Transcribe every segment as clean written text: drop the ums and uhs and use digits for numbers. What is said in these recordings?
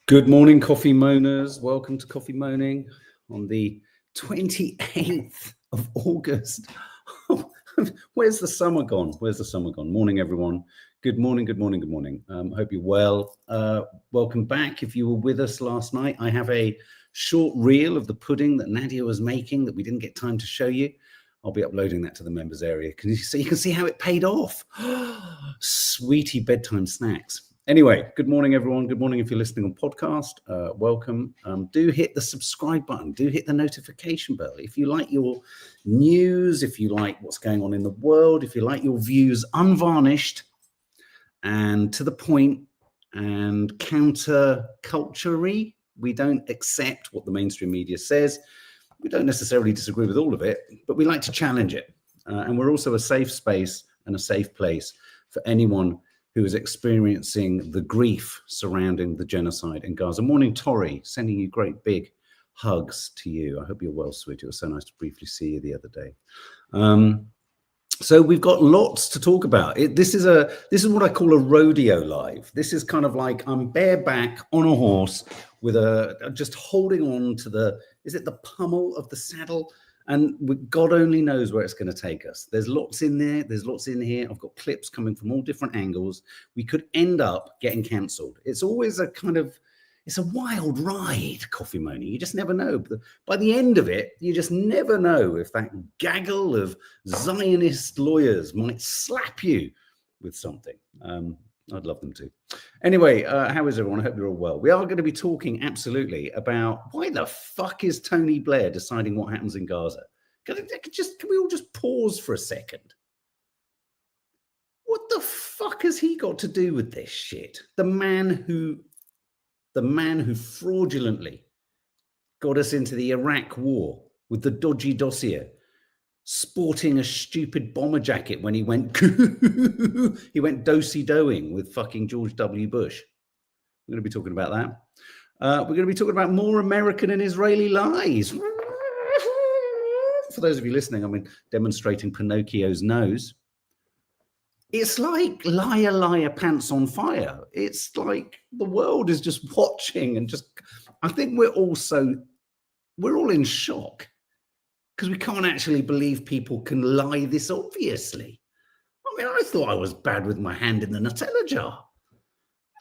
Good morning, coffee moaners. Welcome to Coffee Moaning on the 28th of August. Where's the summer gone? Where's the summer gone? Morning, everyone. Good morning, good morning, good morning. Hope you're well. Welcome back. If you were with us last night, I have a short reel of the pudding that Nadia was making that we didn't get time to show you. I'll be uploading that to the members area. You can see how it paid off. Sweetie bedtime snacks. Anyway, good morning, everyone. Good morning if you're listening on podcast. Welcome. Do hit the subscribe button. Do hit the notification bell. If you like your news, if you like what's going on in the world, if you like your views unvarnished and to the point and counter-culture-y, we don't accept what the mainstream media says. We don't necessarily disagree with all of it, but we like to challenge it. And we're also a safe space and a safe place for anyone who is experiencing the grief surrounding the genocide in Gaza. Morning, Tori, sending you great big hugs to you. I hope you're well, sweetie. It was so nice to briefly see you the other day. So we've got lots to talk about. This is what I call a rodeo live. This is kind of like I'm bareback on a horse with just holding on to the pummel of the saddle. And God only knows where it's going to take us. There's lots in there. There's lots in here. I've got clips coming from all different angles. We could end up getting cancelled. It's always it's a wild ride, Coffee Moaning. You just never know. But by the end of it, you just never know if that gaggle of Zionist lawyers might slap you with something. I'd love them to. Anyway, how is everyone? I hope you're all well. We are going to be talking absolutely about why the fuck is Tony Blair deciding what happens in Gaza? Can we all just pause for a second? What the fuck has he got to do with this shit? The man who fraudulently got us into the Iraq war with the dodgy dossier, sporting a stupid bomber jacket when he went do-si-doing with fucking George W. Bush. We're going to be talking about that. We're going to be talking about more American and Israeli lies. For those of you listening, I'm demonstrating Pinocchio's nose. It's like liar, liar, pants on fire. It's like the world is just watching and I think we're all in shock. Because we can't actually believe people can lie this obviously. I thought I was bad with my hand in the Nutella jar.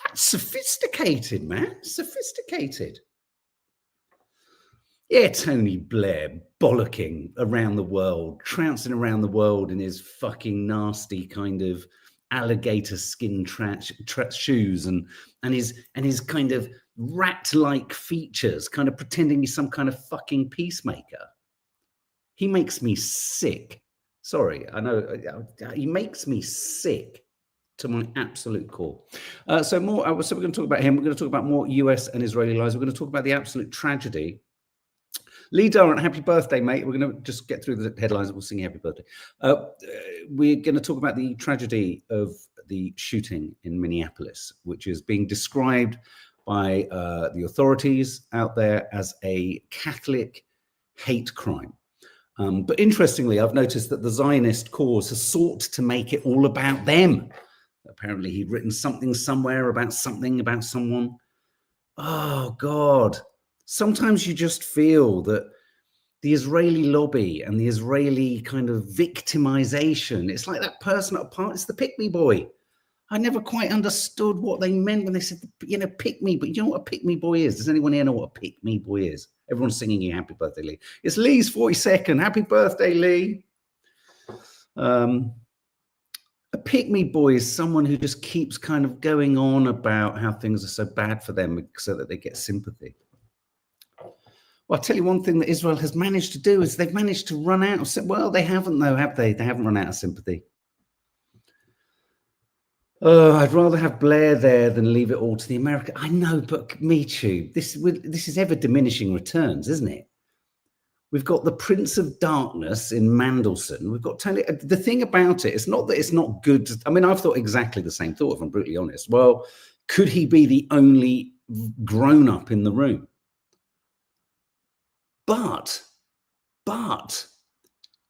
That's sophisticated, man. Sophisticated. Yeah, Tony Blair bollocking around the world, trouncing around the world in his fucking nasty kind of alligator skin shoes and his kind of rat-like features, kind of pretending he's some kind of fucking peacemaker. He makes me sick. Sorry, I know. He makes me sick to my absolute core. So we're going to talk about him. We're going to talk about more US and Israeli lies. We're going to talk about the absolute tragedy. Lee Durrant, happy birthday, mate. We're going to just get through the headlines. We'll sing you happy birthday. We're going to talk about the tragedy of the shooting in Minneapolis, which is being described by the authorities out there as a Catholic hate crime. But interestingly, I've noticed that the Zionist cause has sought to make it all about them. Apparently, he'd written something somewhere about something about someone. Oh, God. Sometimes you just feel that the Israeli lobby and the Israeli kind of victimization, it's like that person at a party, it's the pick-me boy. I never quite understood what they meant when they said, pick me. But you know what a pick-me boy is? Does anyone here know what a pick-me boy is? Everyone's singing you happy birthday, Lee. It's Lee's 42nd. Happy birthday, Lee. A pick-me boy is someone who just keeps kind of going on about how things are so bad for them so that they get sympathy. Well, I'll tell you one thing that Israel has managed to do is they've managed to run out of... Well, they haven't, though, have they? They haven't run out of sympathy. I'd rather have Blair there than leave it all to the American. I know, but me too. This is ever diminishing returns, isn't it? We've got the Prince of Darkness in Mandelson. We've got Tony. The thing about it, it's not that it's not good. I've thought exactly the same thought, if I'm brutally honest. Well, could he be the only grown-up in the room? But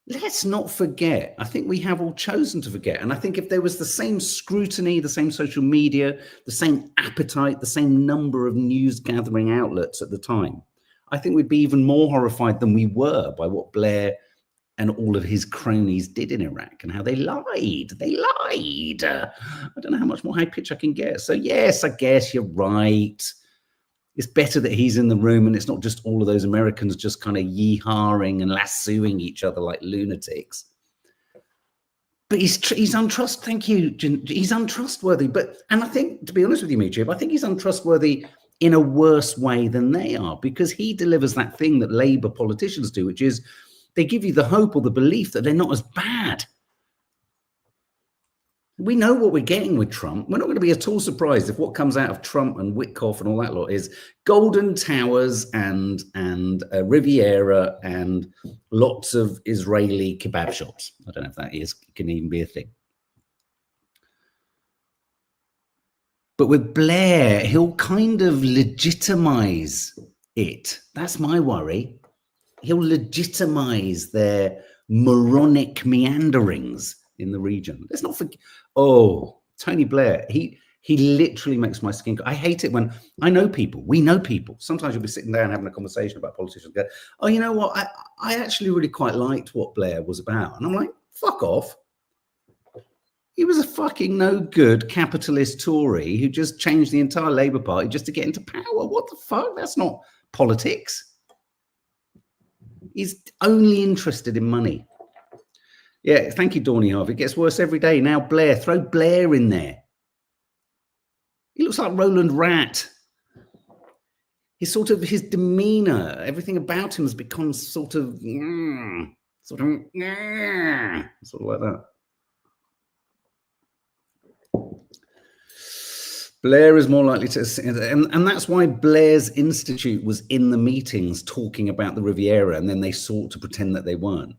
let's not forget, I think we have all chosen to forget. And I think if there was the same scrutiny, the same social media, the same appetite, the same number of news gathering outlets at the time, I think we'd be even more horrified than we were by what Blair and all of his cronies did in Iraq and how they lied. They lied. I don't know how much more high pitch I can get. So yes, I guess you're right. It's better that he's in the room and it's not just all of those Americans just kind of yee-hawing and lassoing each other like lunatics. But he's untrustworthy. Thank you. He's untrustworthy. And I think, to be honest with you, Michib, I think he's untrustworthy in a worse way than they are, because he delivers that thing that Labour politicians do, which is they give you the hope or the belief that they're not as bad. We know what we're getting with Trump. We're not going to be at all surprised if what comes out of Trump and Witkoff and all that lot is Golden Towers and Riviera and lots of Israeli kebab shops. I don't know if that can even be a thing. But with Blair, he'll kind of legitimize it. That's my worry. He'll legitimize their moronic meanderings in the region. Let's not forget. Oh, Tony Blair, he literally makes my skin. I hate it when I know people. We know people. Sometimes you'll be sitting there and having a conversation about politicians. Go, oh, you know what? I actually really quite liked what Blair was about. And I'm like, fuck off. He was a fucking no good capitalist Tory who just changed the entire Labour Party just to get into power. What the fuck? That's not politics. He's only interested in money. Yeah, thank you, Dawny Harvey. It gets worse every day. Now Blair, throw Blair in there. He looks like Roland Rat. His demeanor, everything about him has become sort of like that. Blair is more likely to, and that's why Blair's Institute was in the meetings talking about the Riviera, and then they sought to pretend that they weren't.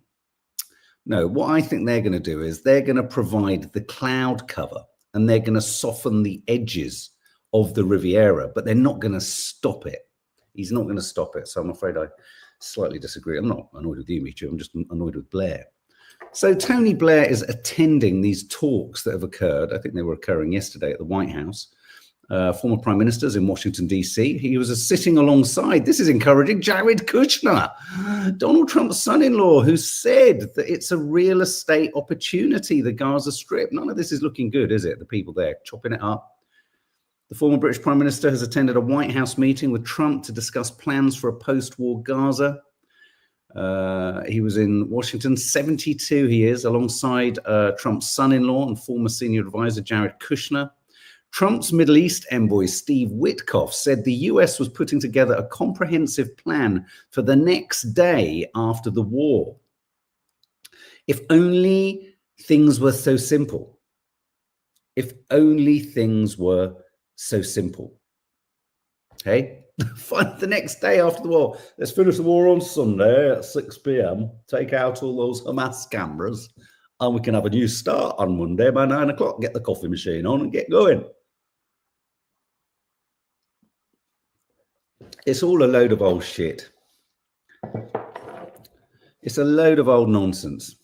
No, what I think they're going to do is they're going to provide the cloud cover and they're going to soften the edges of the Riviera, but they're not going to stop it. He's not going to stop it. So I'm afraid I slightly disagree. I'm not annoyed with you, Michu. I'm just annoyed with Blair. So Tony Blair is attending these talks that have occurred. I think they were occurring yesterday at the White House. Former prime ministers in Washington, D.C. He was sitting alongside, this is encouraging, Jared Kushner, Donald Trump's son-in-law, who said that it's a real estate opportunity, the Gaza Strip. None of this is looking good, is it? The people there chopping it up. The former British prime minister has attended a White House meeting with Trump to discuss plans for a post-war Gaza. He was in Washington, 72 he is, alongside Trump's son-in-law and former senior advisor, Jared Kushner. Trump's Middle East envoy, Steve Witkoff, said the US was putting together a comprehensive plan for the next day after the war. If only things were so simple. If only things were so simple. Okay? The next day after the war. Let's finish the war on Sunday at 6 p.m. Take out all those Hamas cameras. And we can have a new start on Monday by 9 o'clock. Get the coffee machine on and get going. It's all a load of old shit. It's a load of old nonsense.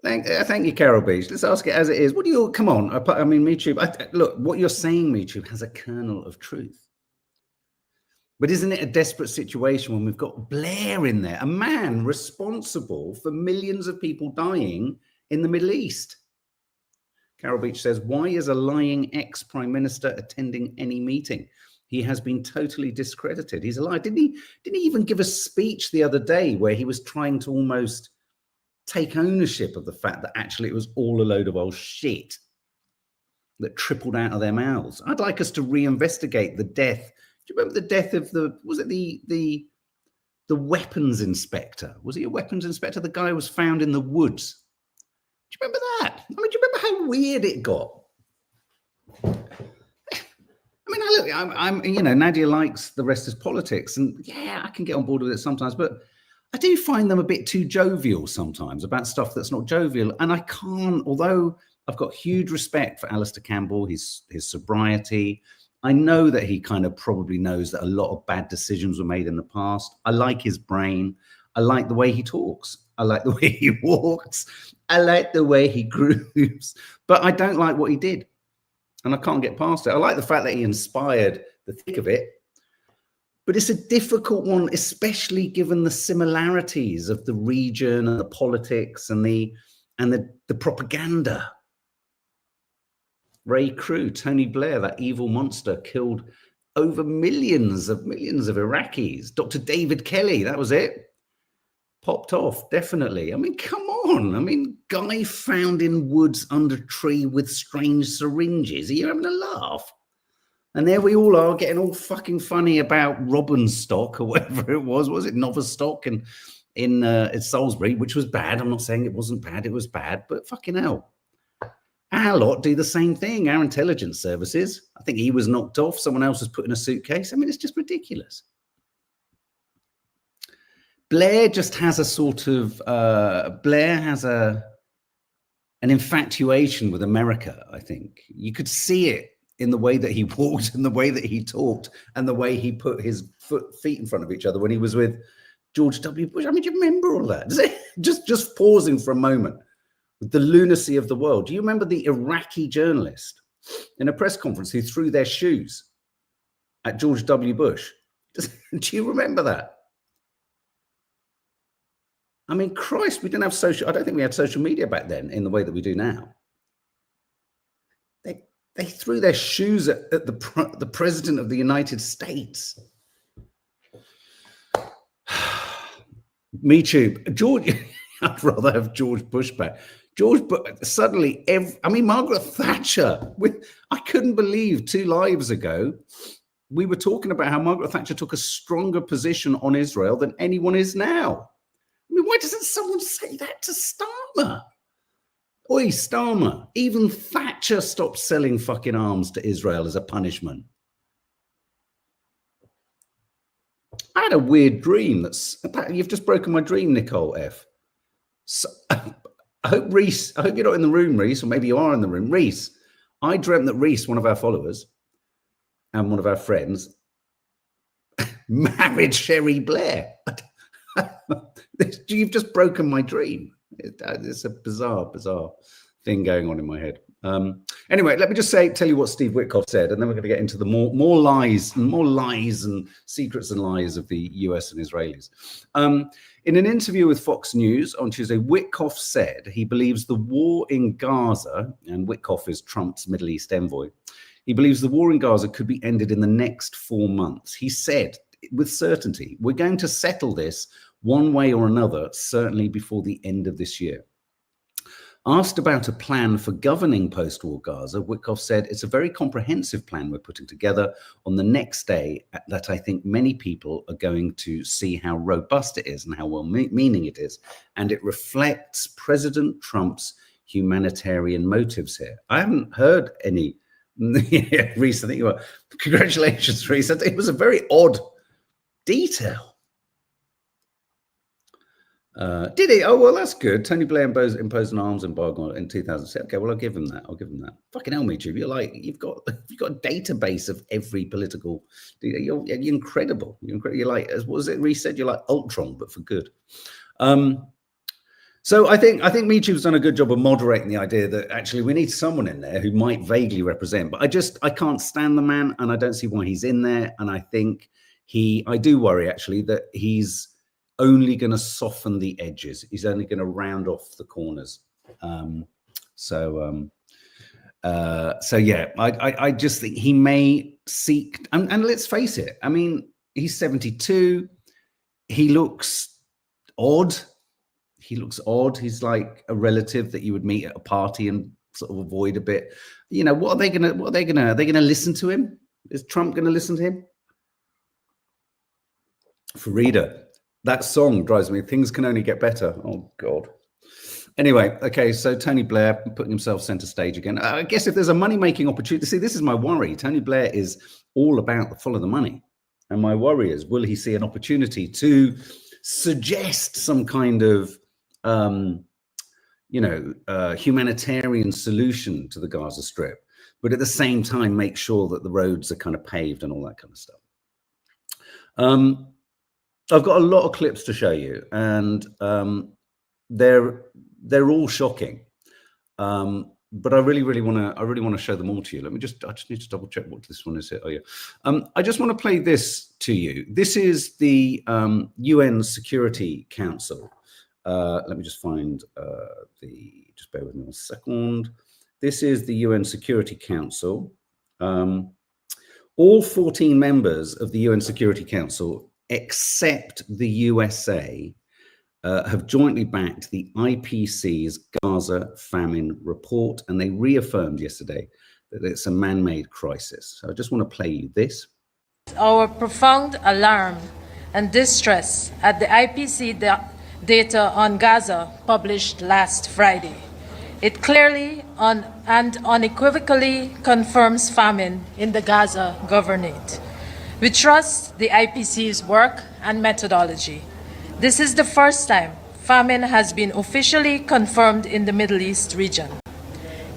Thank you, Carol Beach. Let's ask it as it is. What do you, come on. I mean, MeTube, look, what you're saying, MeTube, has a kernel of truth. But isn't it a desperate situation when we've got Blair in there, a man responsible for millions of people dying in the Middle East? Carol Beach says, why is a lying ex-prime minister attending any meeting? He has been totally discredited. He's a liar. Didn't he even give a speech the other day where he was trying to almost take ownership of the fact that actually it was all a load of old shit that trickled out of their mouths? I'd like us to reinvestigate the death. Do you remember the death of the weapons inspector? Was he a weapons inspector? The guy was found in the woods. Do you remember that? I mean, do you remember how weird it got? I mean, I'm you know, Nadia likes the rest is politics, and yeah, I can get on board with it sometimes, but I do find them a bit too jovial sometimes about stuff that's not jovial. And I can't, although I've got huge respect for Alistair Campbell, his sobriety. I know that he kind of probably knows that a lot of bad decisions were made in the past. I like his brain. I like the way he talks. I like the way he walks. I like the way he grooves. But I don't like what he did. And I can't get past it. I like the fact that he inspired the thick of it. But it's a difficult one, especially given the similarities of the region and the politics and the propaganda. Ray Crew, Tony Blair, that evil monster, killed over millions of Iraqis. Dr. David Kelly, that was it. Popped off, definitely. I mean, come on. I mean, guy found in woods under tree with strange syringes. Are you having a laugh? And there we all are getting all fucking funny about Robinstock or whatever it was. Was it Novostock in Salisbury, which was bad. I'm not saying it wasn't bad. It was bad, but fucking hell. Our lot do the same thing. Our intelligence services. I think he was knocked off. Someone else was put in a suitcase. I mean, it's just ridiculous. Blair just has a sort of, Blair has an infatuation with America, I think. You could see it in the way that he walked and the way that he talked and the way he put his feet in front of each other when he was with George W. Bush. I mean, do you remember all that? Just pausing for a moment. The lunacy of the world. Do you remember the Iraqi journalist in a press conference who threw their shoes at George W. Bush? Do you remember that? I mean, Christ, we didn't have I don't think we had social media back then in the way that we do now. They threw their shoes at the president of the United States. Me too. George, I'd rather have George Bush back. Suddenly, I mean, Margaret Thatcher, I couldn't believe 2 lives ago, we were talking about how Margaret Thatcher took a stronger position on Israel than anyone is now. I mean, why doesn't someone say that to Starmer? Oi, Starmer, even Thatcher stopped selling fucking arms to Israel as a punishment. I had a weird dream you've just broken my dream, Nicole F. So, I hope you're not in the room, Reese, or maybe you are in the room. Reese, I dreamt that Reese, one of our followers and one of our friends, married Sherry Blair. You've just broken my dream. It's a bizarre thing going on in my head. Anyway, let me just tell you what Steve Witkoff said, and then we're going to get into the more lies and secrets and lies of the US and Israelis. In an interview with Fox News on Tuesday, Witkoff said he believes the war in Gaza, and Witkoff is Trump's Middle East envoy, he believes the war in Gaza could be ended in the next 4 months. He said with certainty, we're going to settle this one way or another, certainly before the end of this year. Asked about a plan for governing post-war Gaza, Witkoff said, it's a very comprehensive plan we're putting together on the next day that I think many people are going to see how robust it is and how well-meaning it is. And it reflects President Trump's humanitarian motives here. I haven't heard any. Reese, I think you were. Congratulations, Reese. It was a very odd detail. Did he? Oh, well, that's good. Tony Blair imposed an arms embargo in 2006. Okay, well, I'll give him that. Fucking hell, Mitchell. You've got a database of every political. You're incredible. You're like, what was it? Reese said you're like Ultron, but for good. So I think Michu's done a good job of moderating the idea that actually we need someone in there who might vaguely represent. But I can't stand the man, and I don't see why he's in there. And I think I do worry actually that he's only going to soften the edges. He's only going to round off the corners. So yeah, I just think he may seek, and let's face it, I mean, he's 72. He looks odd. He's like a relative that you would meet at a party and sort of avoid a bit. You know, are they going to listen to him? Is Trump going to listen to him? Farida, that song drives me. Things can only get better. Oh, God. Anyway, okay, so Tony Blair putting himself center stage again. I guess if there's a money-making opportunity, see, this is my worry. Tony Blair is all about follow the money. And my worry is, will he see an opportunity to suggest some kind of, humanitarian solution to the Gaza Strip, but at the same time, make sure that the roads are kind of paved and all that kind of stuff. I've got a lot of clips to show you, and they're all shocking. But I really want to show them all to you. I just need to double check what this one is here. Oh yeah. I just want to play this to you. This is the UN Security Council. Let me just find just bear with me 1 second. This is the UN Security Council. All 14 members of the UN Security Council, except the USA, have jointly backed the IPC's Gaza famine report, and they reaffirmed yesterday that it's a man-made crisis. So I just want to play you this. Our profound alarm and distress at the IPC data on Gaza published last Friday. It clearly and unequivocally confirms famine in the Gaza governorate. We trust the IPC's work and methodology. This is the first time famine has been officially confirmed in the Middle East region.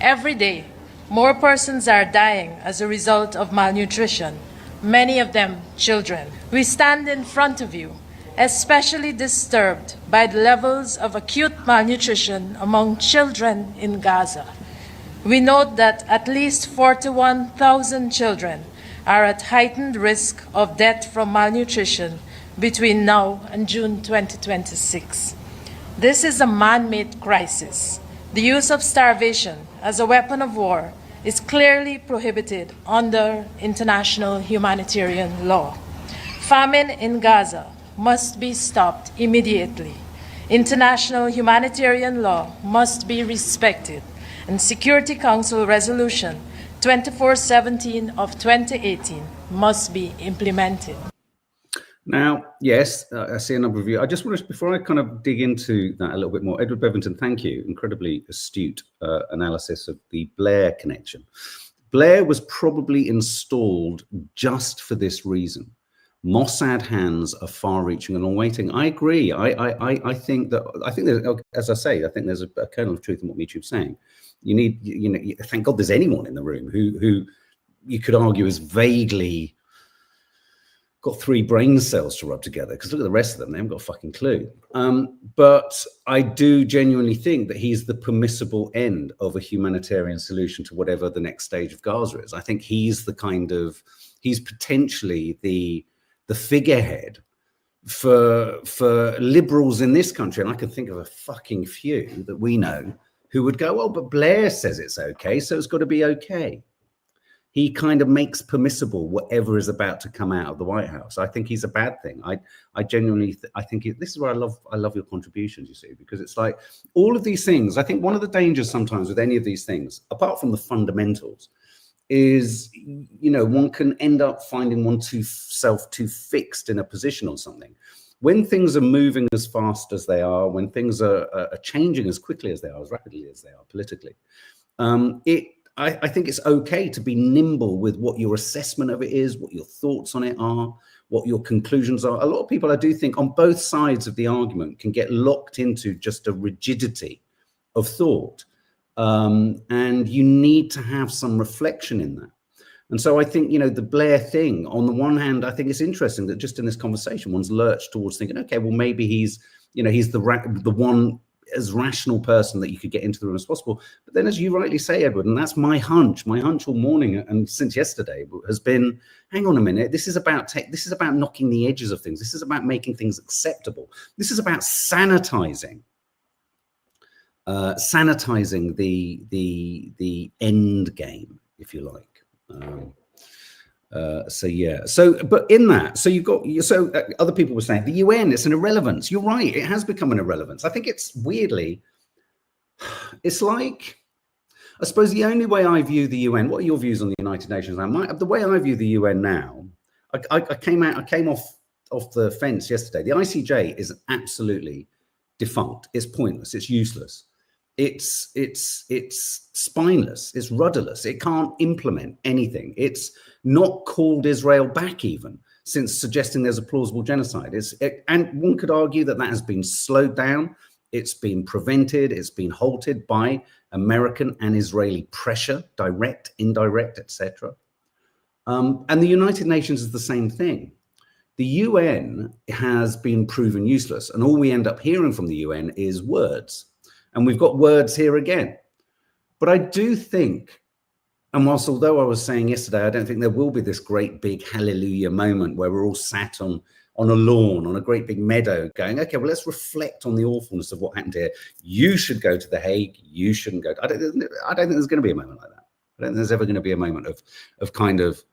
Every day, more persons are dying as a result of malnutrition, many of them children. We stand in front of you, especially disturbed by the levels of acute malnutrition among children in Gaza. We note that at least 41,000 children are at heightened risk of death from malnutrition between now and June 2026. This is a man-made crisis. The use of starvation as a weapon of war is clearly prohibited under international humanitarian law. Famine in Gaza must be stopped immediately. International humanitarian law must be respected, and Security Council Resolution 2417 of 2018 must be implemented. Now, yes, I see a number of you. I just want to, before I kind of dig into that a little bit more, Edward Bevington, thank you. Incredibly astute analysis of the BLAIR connection. BLAIR was probably installed just for this reason. Mossad hands are far-reaching and awaiting. I agree. I think there's, as I say, I think there's a kernel of truth in what Michu's saying. You need, thank God there's anyone in the room who you could argue is vaguely got 3 brain cells to rub together, because look at the rest of them, they haven't got a fucking clue. But I do genuinely think that he's the permissible end of a humanitarian solution to whatever the next stage of Gaza is. I think he's he's potentially the figurehead for liberals in this country, and I can think of a fucking few that we know who would go, well, but Blair says it's okay, so it's got to be okay. He kind of makes permissible whatever is about to come out of the White House. I think he's a bad thing. I genuinely, I think this is where I love your contributions, you see, because it's like all of these things. I think one of the dangers sometimes with any of these things, apart from the fundamentals, is, one can end up finding oneself too fixed in a position on something. When things are moving as fast as they are, when things are changing as quickly as they are, as rapidly as they are politically, I think it's okay to be nimble with what your assessment of it is, what your thoughts on it are, what your conclusions are. A lot of people, I do think, on both sides of the argument can get locked into just a rigidity of thought. And you need to have some reflection in that. And so I think, the Blair thing, on the one hand, I think it's interesting that just in this conversation, one's lurched towards thinking, okay, well, maybe he's the one as rational person that you could get into the room as possible. But then, as you rightly say, Edward, and that's my hunch all morning and since yesterday has been, hang on a minute, this is about knocking the edges of things. This is about making things acceptable. This is about sanitizing the end game, if you like. But in that, so you've got, other people were saying the UN, it's an irrelevance. You're right, it has become an irrelevance. I think it's weirdly, it's like, I suppose the only way I view the UN, what are your views on the United Nations now? The way I view the UN now, I came off the fence yesterday. The ICJ is absolutely defunct. It's pointless. It's useless. It's spineless. It's rudderless. It can't implement anything. It's not called Israel back even since suggesting there's a plausible genocide. And one could argue that has been slowed down. It's been prevented. It's been halted by American and Israeli pressure, direct, indirect, etc. And the United Nations is the same thing. The UN has been proven useless, and all we end up hearing from the UN is words. And we've got words here again. But I do think, and whilst although I was saying yesterday, I don't think there will be this great big hallelujah moment where we're all sat on a lawn, on a great big meadow going, okay, well, let's reflect on the awfulness of what happened here. You should go to The Hague. You shouldn't go. I don't think there's going to be a moment like that. I don't think there's ever going to be a moment of kind of,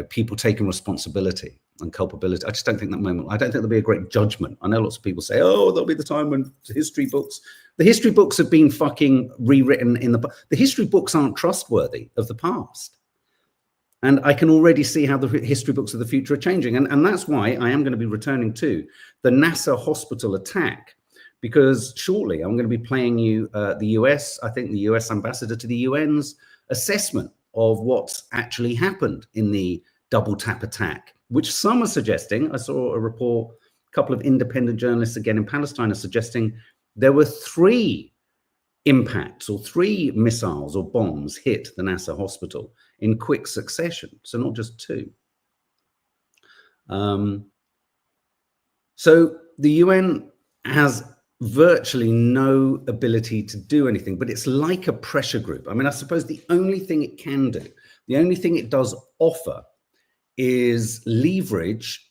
people taking responsibility and culpability. I just don't think that moment. I don't think there'll be a great judgment. I know lots of people say, oh, there'll be the time when the history books have been fucking rewritten the history books aren't trustworthy of the past. And I can already see how the history books of the future are changing. And that's why I am going to be returning to the NASA hospital attack, because shortly I'm going to be playing you the US ambassador to the UN's assessment of what's actually happened in the double tap attack, which some are suggesting. I saw a report, a couple of independent journalists again in Palestine are suggesting there were 3 impacts or 3 missiles or bombs hit the NASA hospital in quick succession. So not just 2. So the UN has virtually no ability to do anything, but it's like a pressure group. I mean, I suppose the only thing it can do, the only thing it does offer is leverage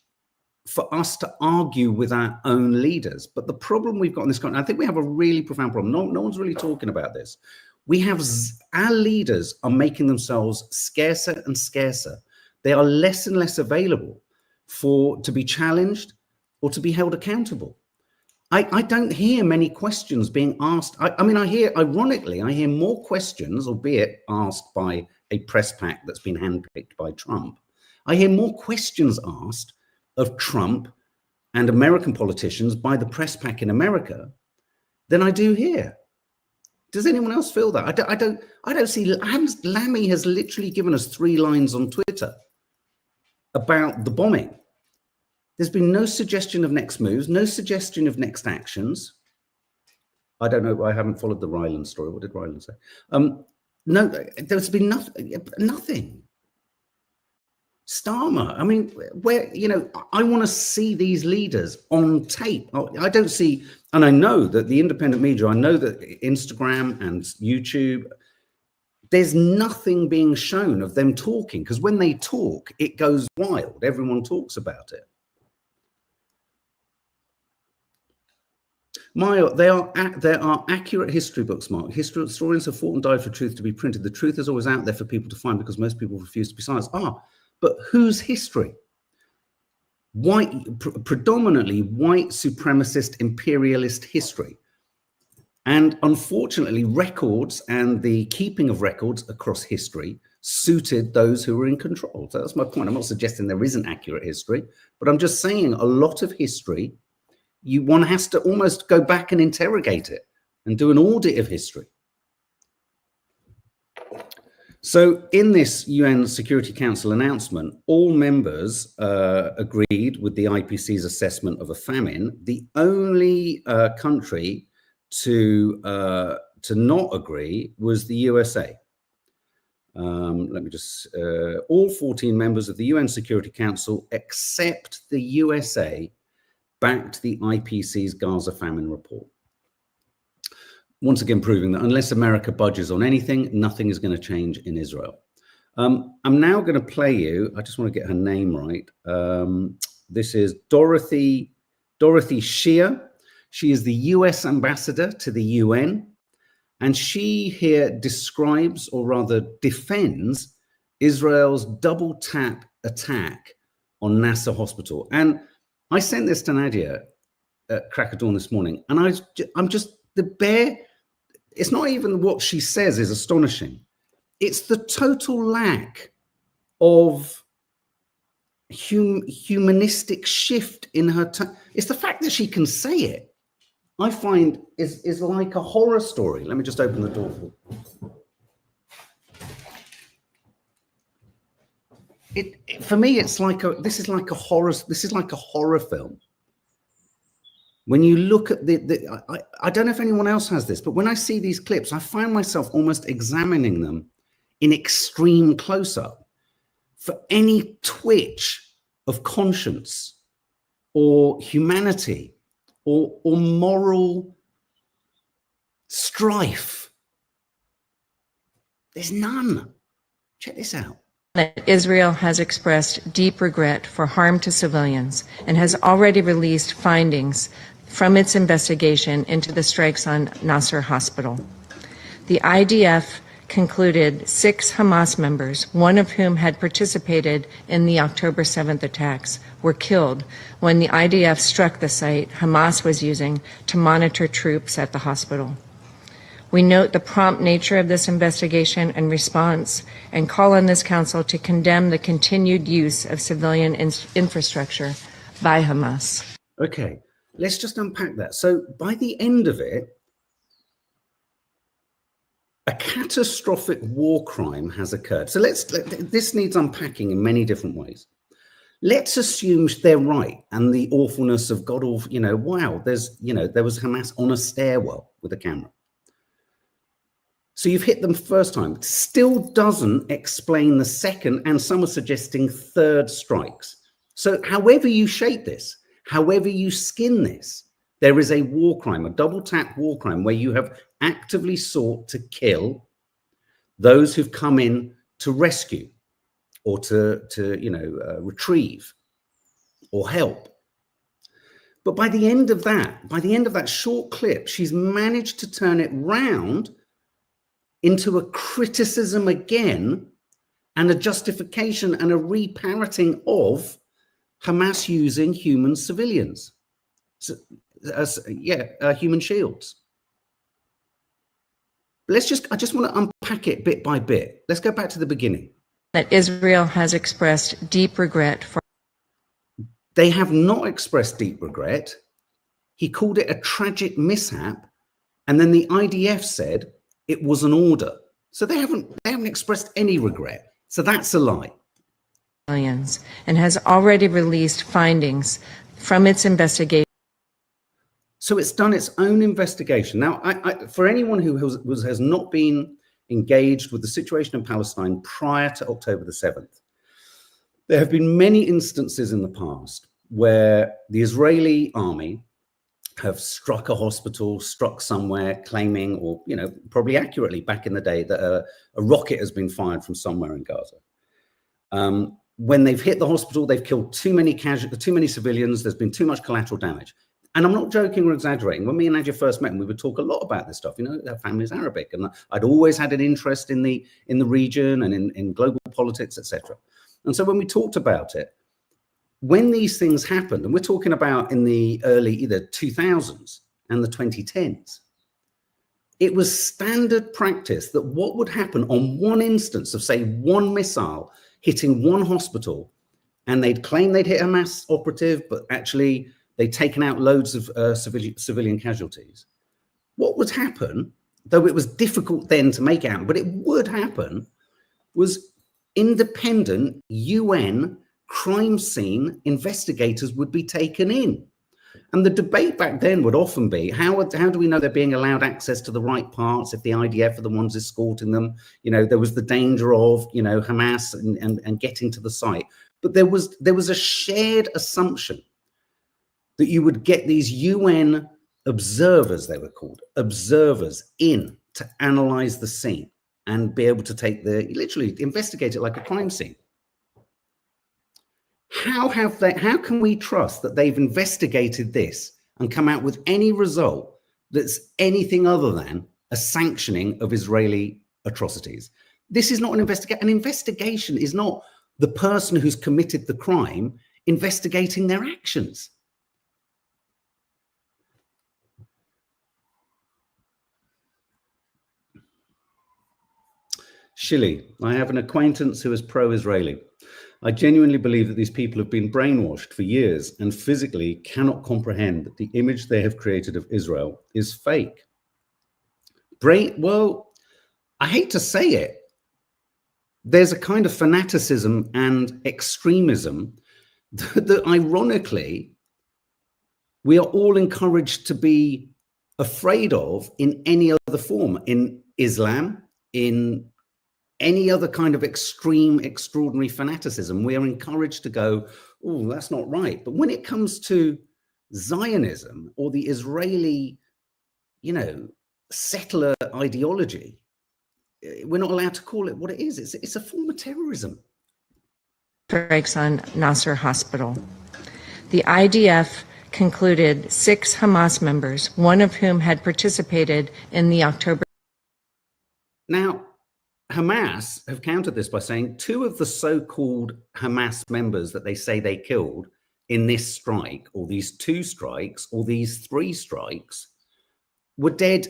for us to argue with our own leaders. But the problem we've got in this country, I think we have a really profound problem. No one's really talking about this. We have, our leaders are making themselves scarcer and scarcer. They are less and less available to be challenged or to be held accountable. I don't hear many questions being asked. Ironically, I hear more questions, albeit asked by a press pack that's been handpicked by Trump. I hear more questions asked of Trump and American politicians by the press pack in America than I do here. Does anyone else feel that? I don't see. Lammy has literally given us 3 lines on Twitter about the bombing. There's been no suggestion of next moves, no suggestion of next actions. I don't know. I haven't followed the Ryland story. What did Ryland say? No, there's been nothing. Starmer, I mean, I want to see these leaders on tape. I don't see, and I know that the independent media, I know that Instagram and YouTube, there's nothing being shown of them talking, because when they talk, it goes wild. Everyone talks about it. Maya, there are accurate history books, Mark. Historians have fought and died for truth to be printed. The truth is always out there for people to find because most people refuse to be silenced. But whose history? Predominantly white supremacist imperialist history. And unfortunately, records and the keeping of records across history suited those who were in control. So that's my point. I'm not suggesting there isn't accurate history, but I'm just saying a lot of history, one has to almost go back and interrogate it and do an audit of history. So in this UN Security Council announcement, all members agreed with the IPC's assessment of a famine. The only country to not agree was the USA. All 14 members of the UN Security Council, except the USA, backed the IPC's Gaza famine report. Once again, proving that unless America budges on anything, nothing is going to change in Israel. I'm now going to play you, I just want to get her name right. This is Dorothy Shea. She is the US ambassador to the UN. And she here describes, or rather defends, Israel's double tap attack on NASA hospital. And I sent this to Nadia at crack of dawn this morning, and I'm just, it's not even what she says is astonishing. It's the total lack of humanistic shift in her. It's the fact that she can say it, I find is like a horror story. Let me just open the door for it. For me, it's like this is like a horror film. When you look at I don't know if anyone else has this, but when I see these clips, I find myself almost examining them in extreme close-up for any twitch of conscience or humanity or moral strife. There's none. Check this out. Israel has expressed deep regret for harm to civilians and has already released findings from its investigation into the strikes on Nasser Hospital. The IDF concluded 6 Hamas members, one of whom had participated in the October 7th attacks, were killed when the IDF struck the site Hamas was using to monitor troops at the hospital. We note the prompt nature of this investigation and response and call on this council to condemn the continued use of civilian infrastructure by Hamas. Okay, let's just unpack that. So by the end of it, a catastrophic war crime has occurred. So this needs unpacking in many different ways. Let's assume they're right and the awfulness of God, wow, there was Hamas on a stairwell with a camera. So you've hit them first time. It still doesn't explain the second, and some are suggesting third strikes. So however you shape this, however you skin this, there is a war crime, a double tap war crime, where you have actively sought to kill those who've come in to rescue or to retrieve or help. But by the end of that short clip, she's managed to turn it round into a criticism again and a justification and a reparroting of Hamas using human civilians, human shields. I just want to unpack it bit by bit. Let's go back to the beginning. That Israel has expressed deep regret for. They have not expressed deep regret. He called it a tragic mishap, and then the IDF said it was an order. So they haven't expressed any regret. So that's a lie. And has already released findings from its investigation. So it's done its own investigation. Now, for anyone who has not been engaged with the situation in Palestine prior to October the 7th, there have been many instances in the past where the Israeli army have struck a hospital, struck somewhere, claiming, or probably accurately back in the day, that a rocket has been fired from somewhere in Gaza. When they've hit the hospital, they've killed too many civilians. There's been too much collateral damage. And I'm not joking or exaggerating. When me and Nadia first met, we would talk a lot about this stuff. Her family's Arabic, and I'd always had an interest in the region and in global politics, etc. And so when we talked about it, when these things happened, and we're talking about in the early either 2000s and the 2010s, it was standard practice that what would happen on one instance of, say, one missile hitting one hospital, and they'd claim they'd hit a mass operative, but actually they'd taken out loads of civilian casualties. What would happen, though it was difficult then to make out, but it would happen, was independent UN crime scene investigators would be taken in. And the debate back then would often be, how do we know they're being allowed access to the right parts if the IDF are the ones escorting them? There was the danger of, Hamas and getting to the site. But there was a shared assumption that you would get these UN observers, they were called, observers, in to analyze the scene and be able to literally investigate it like a crime scene. How can we trust that they've investigated this and come out with any result that's anything other than a sanctioning of Israeli atrocities? This is not an investigation. An investigation is not the person who's committed the crime investigating their actions. Shilly, I have an acquaintance who is pro-Israeli. I genuinely believe that these people have been brainwashed for years and physically cannot comprehend that the image they have created of Israel is fake. Well, I hate to say it. There's a kind of fanaticism and extremism that ironically, we are all encouraged to be afraid of in any other form, in Islam, in any other kind of extreme, extraordinary fanaticism, we're encouraged to go, oh, that's not right. But when it comes to Zionism or the Israeli, settler ideology, we're not allowed to call it what it is. It's a form of terrorism. Strikes on Nasser Hospital. The IDF concluded 6 Hamas members, one of whom had participated in the October. Now, Hamas have countered this by saying 2 of the so-called Hamas members that they say they killed in this strike, or these 2 strikes, or these 3 strikes, were dead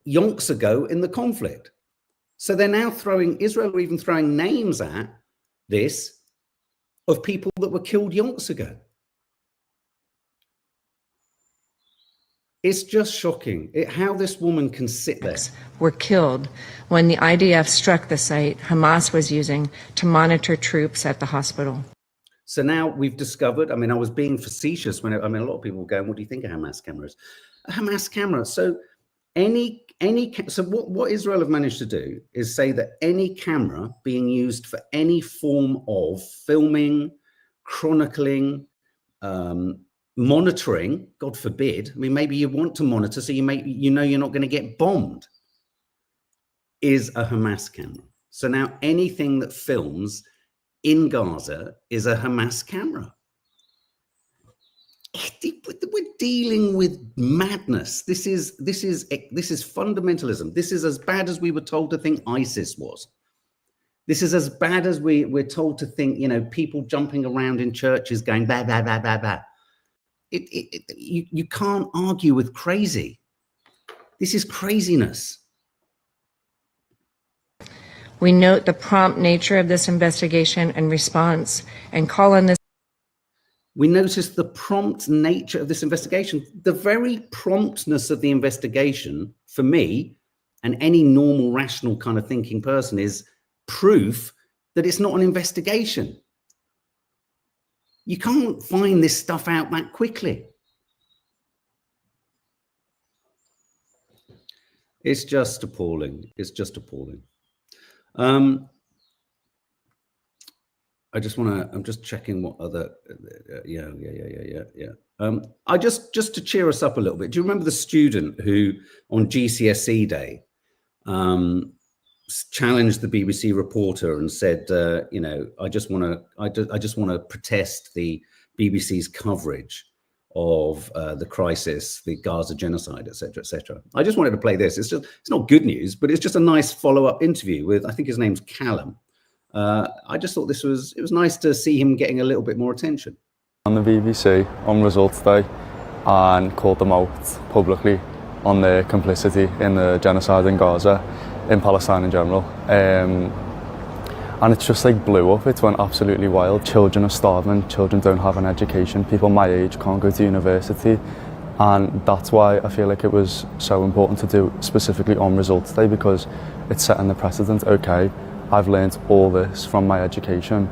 yonks ago in the conflict. So they're now Israel are even throwing names at this of people that were killed yonks ago. It's just shocking how this woman can sit there. Were killed when the IDF struck the site Hamas was using to monitor troops at the hospital. So now we've discovered, I was being facetious when, a lot of people were going, what do you think of Hamas cameras? A Hamas camera. So what Israel have managed to do is say that any camera being used for any form of filming, chronicling, monitoring, God forbid, maybe you want to monitor so you're not going to get bombed, is a Hamas camera. So now anything that films in Gaza is a Hamas camera. We're dealing with madness. This is fundamentalism. This is as bad as we were told to think ISIS was. This is as bad as we're told to think, people jumping around in churches going bah, bah, bah, bah, bah. You can't argue with crazy. This is craziness. We note the prompt nature of this investigation and response and call on this. We notice the prompt nature of this investigation. The very promptness of the investigation, for me, and any normal, rational kind of thinking person, is proof that it's not an investigation. You can't find this stuff out that quickly. It's just appalling. It's just appalling. I'm just checking what other, yeah. I just to cheer us up a little bit. Do you remember the student who on GCSE day challenged the BBC reporter and said, I just want to protest the BBC's coverage of the crisis, the Gaza genocide, etc., etc. I just wanted to play this. It's not good news, but it's just a nice follow-up interview with, I think his name's Callum. I just thought it was nice to see him getting a little bit more attention. On the BBC on results day, and called them out publicly on their complicity in the genocide in Gaza, in Palestine in general. And it's just blew up. It went absolutely wild. Children are starving, children don't have an education, people my age can't go to university. And that's why I feel like it was so important to do specifically on results day, because it's setting the precedent. Okay, I've learned all this from my education.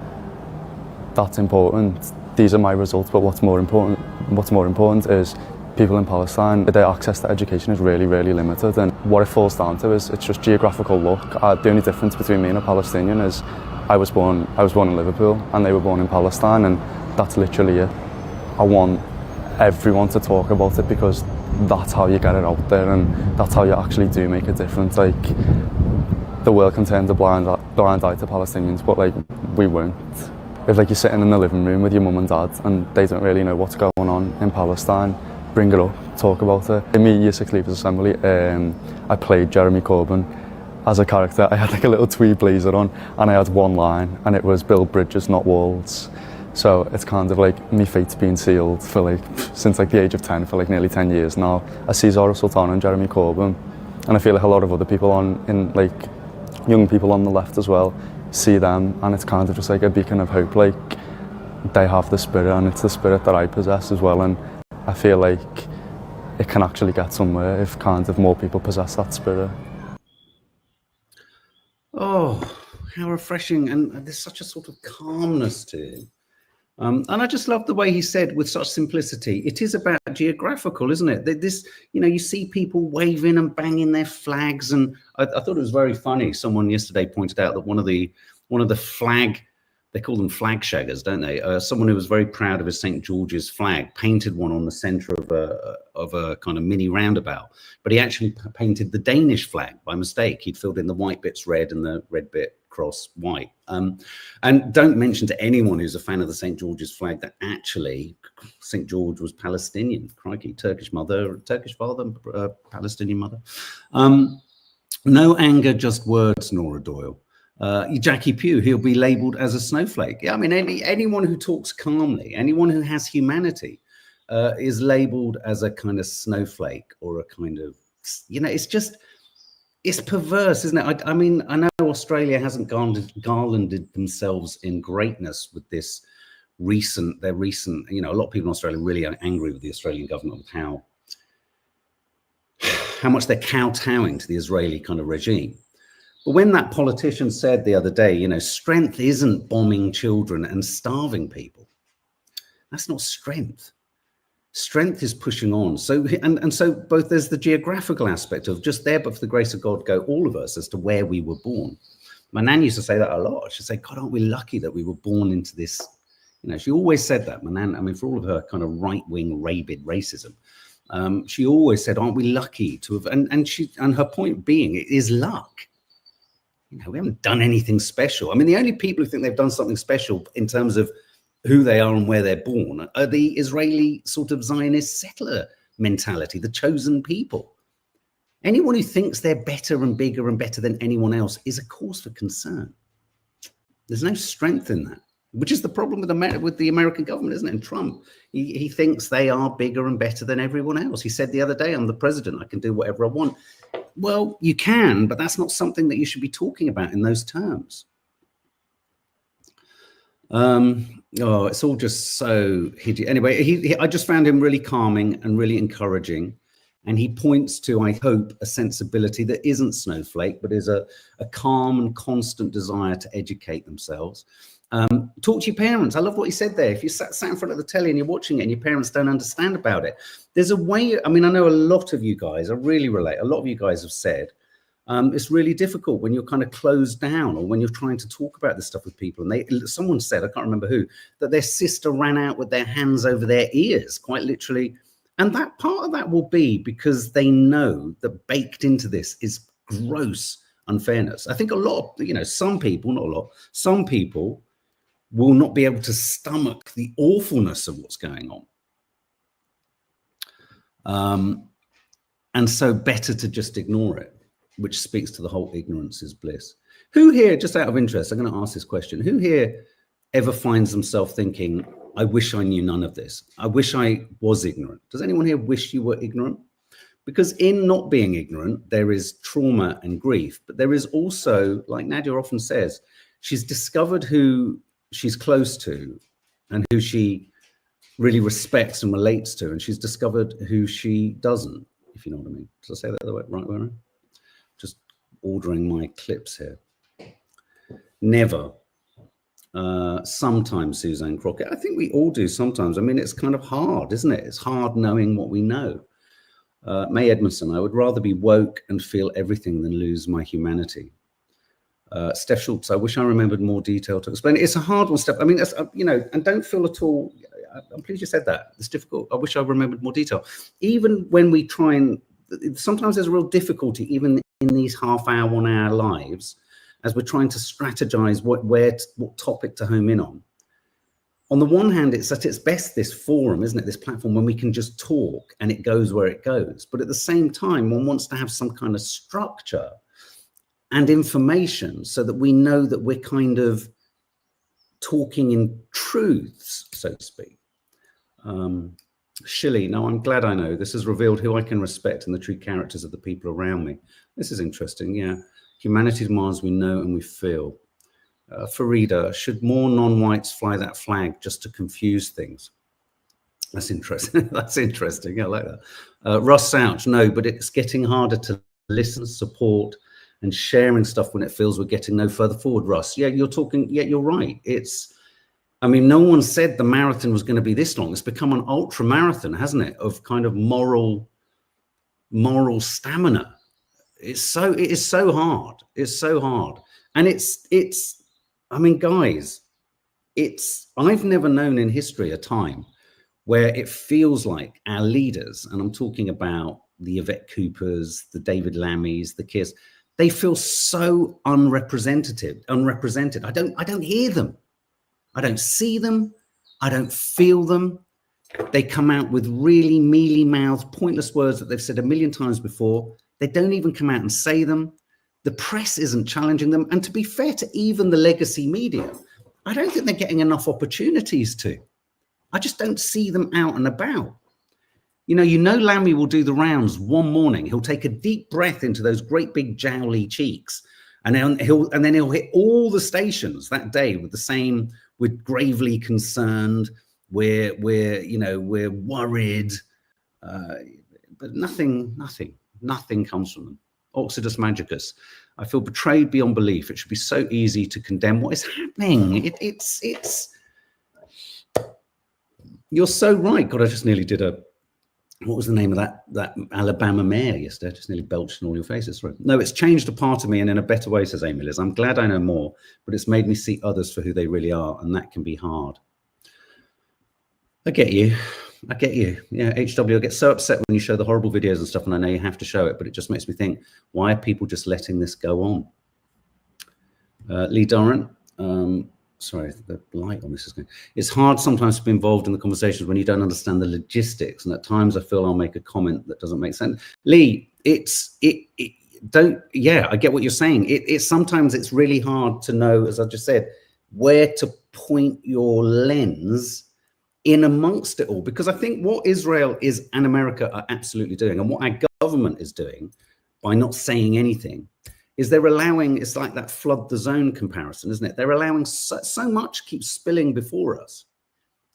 That's important. These are my results, but what's more important is people in Palestine, their access to education is really, really limited. And what it falls down to is it's just geographical luck. The only difference between me and a Palestinian is I was born in Liverpool and they were born in Palestine, and that's literally it. I want everyone to talk about it because that's how you get it out there, and that's how you actually do make a difference. The world can turn a blind eye to Palestinians, but we won't. If you're sitting in the living room with your mum and dad and they don't really know what's going on in Palestine, bring it up, talk about it. In my Year 6 Leavers Assembly, I played Jeremy Corbyn as a character. I had a little tweed blazer on and I had one line, and it was build bridges, not walls. So it's kind of my fate's been sealed for since the age of 10 for nearly 10 years now. I see Zara Sultan and Jeremy Corbyn, and I feel a lot of other people young people on the left as well, see them, and it's kind of just a beacon of hope. They have the spirit, and it's the spirit that I possess as well, and I feel it can actually get somewhere if more people possess that spirit. Oh, how refreshing. And there's such a sort of calmness to him. And I just love the way he said with such simplicity, it is about geographical, isn't it? This, you know, you see people waving and banging their flags. And I thought it was very funny. Someone yesterday pointed out that one of the flag, they call them flag shaggers, don't they? Someone who was very proud of his St. George's flag painted one on the center of a kind of mini roundabout, but he actually painted the Danish flag by mistake. He'd filled in the white bits red and the red bit cross white. And don't mention to anyone who's a fan of the St. George's flag that actually St. George was Palestinian. Crikey, Turkish mother, Turkish father, Palestinian mother. No anger, just words, Nora Doyle. Jackie Pugh, he'll be labeled as a snowflake. Yeah, I mean, anyone who talks calmly, anyone who has humanity is labeled as a kind of snowflake or a kind of, you know, it's perverse, isn't it? I mean, I know Australia hasn't garlanded themselves in greatness with this their recent, you know, a lot of people in Australia really are angry with the Australian government with how much they're kowtowing to the Israeli kind of regime. But when that politician said the other day, you know, strength isn't bombing children and starving people, that's not strength. Strength is pushing on. So, and so both there's the geographical aspect of just there, but for the grace of God, go all of us as to where we were born. My nan used to say that a lot. She'd say, God, aren't we lucky that we were born into this? You know, she always said that. My nan, I mean, for all of her kind of right-wing rabid racism, she always said, aren't we lucky to have, and her point being, it is luck. You know, we haven't done anything special. I mean, the only people who think they've done something special in terms of who they are and where they're born are the Israeli sort of Zionist settler mentality, the chosen people. Anyone who thinks they're better and bigger and better than anyone else is a cause for concern. There's no strength in that, which is the problem with the American government, isn't it? And Trump, he thinks they are bigger and better than everyone else. He said the other day, I'm the president, I can do whatever I want. Well, you can, but that's not something that you should be talking about in those terms. Oh, it's all just so hideous. Anyway, I just found him really calming and really encouraging. And he points to, I hope, a sensibility that isn't snowflake, but is a calm and constant desire to educate themselves. Talk to your parents. I love what he said there. If you sat in front of the telly and you're watching it and your parents don't understand about it, there's a way. I mean, I know a lot of you guys, I really relate. A lot of you guys have said, it's really difficult when you're kind of closed down or when you're trying to talk about this stuff with people. And someone said, I can't remember who, that their sister ran out with their hands over their ears, quite literally. And that part of that will be because they know that baked into this is gross unfairness. I think a lot of, you know, some people, not a lot, some people will not be able to stomach the awfulness of what's going on. And so better to just ignore it, which speaks to the whole ignorance is bliss. Who here, just out of interest, I'm going to ask this question, who here ever finds themselves thinking, I wish I knew none of this. I wish I was ignorant. Does anyone here wish you were ignorant? Because in not being ignorant, there is trauma and grief, but there is also, like Nadia often says, she's discovered who she's close to and who she really respects and relates to, and she's discovered who she doesn't, if you know what I mean. Did I say that the right way? Just ordering my clips here. Never. Sometimes, Suzanne Crockett. I think we all do sometimes. I mean, it's kind of hard, isn't it? It's hard knowing what we know. May Edmondson, I would rather be woke and feel everything than lose my humanity. Steph Schultz, I wish I remembered more detail to explain. It's a hard one, Steph. I mean, that's, you know, and don't feel at all, I'm pleased you said that. It's difficult. I wish I remembered more detail. Even when we try and, sometimes there's a real difficulty, even in these half-hour, 1 hour lives, as we're trying to strategize what topic to home in on. On the one hand, it's at its best, this forum, isn't it? This platform when we can just talk and it goes where it goes. But at the same time, one wants to have some kind of structure and information so that we know that we're kind of talking in truths, so to speak. Shilly, no, I'm glad I know. This has revealed who I can respect and the true characters of the people around me. This is interesting, yeah. Humanity demands we know and we feel. Farida, should more non-whites fly that flag just to confuse things? That's interesting. That's interesting. Yeah, I like that. Ross Ouch, no, but it's getting harder to listen, support, and sharing stuff when it feels we're getting no further forward. Russ, yeah, you're talking. Yeah, you're right. It's I mean, no one said the marathon was going to be this long. It's become an ultra marathon, hasn't it? Of kind of moral stamina. It is so hard. It's so hard. And I mean, guys, I've never known in history a time where it feels like our leaders, and I'm talking about the Yvette Coopers, the David Lammies, the Kiss, they feel so unrepresented. I don't hear them. I don't see them. I don't feel them. They come out with really mealy-mouthed, pointless words that they've said a million times before. They don't even come out and say them. The press isn't challenging them. And to be fair to even the legacy media, I don't think they're getting enough opportunities to. I just don't see them out and about. You know, Lammy will do the rounds one morning. He'll take a deep breath into those great big jowly cheeks, and then he'll hit all the stations that day with the same, we're gravely concerned, we're worried, but nothing comes from them. Oxidus magicus. I feel betrayed beyond belief. It should be so easy to condemn what is happening. It's. You're so right. God, I just nearly did what was the name of that Alabama mayor yesterday? I just nearly belched in all your faces. Right. No, it's changed a part of me and in a better way, says Amy Liz. I'm glad I know more, but it's made me see others for who they really are, and that can be hard. I get you. Yeah, HW, I get so upset when you show the horrible videos and stuff, and I know you have to show it, but it just makes me think, why are people just letting this go on? Lee Durrant, sorry, the light on this is going. It's hard sometimes to be involved in the conversations when you don't understand the logistics, and at times I feel I'll make a comment that doesn't make sense. Lee, I get what you're saying. It's sometimes it's really hard to know, as I just said, where to point your lens in amongst it all, because I think what Israel is and America are absolutely doing, and what our government is doing by not saying anything, is they're allowing, it's like that flood the zone comparison, isn't it? They're allowing so much keeps spilling before us.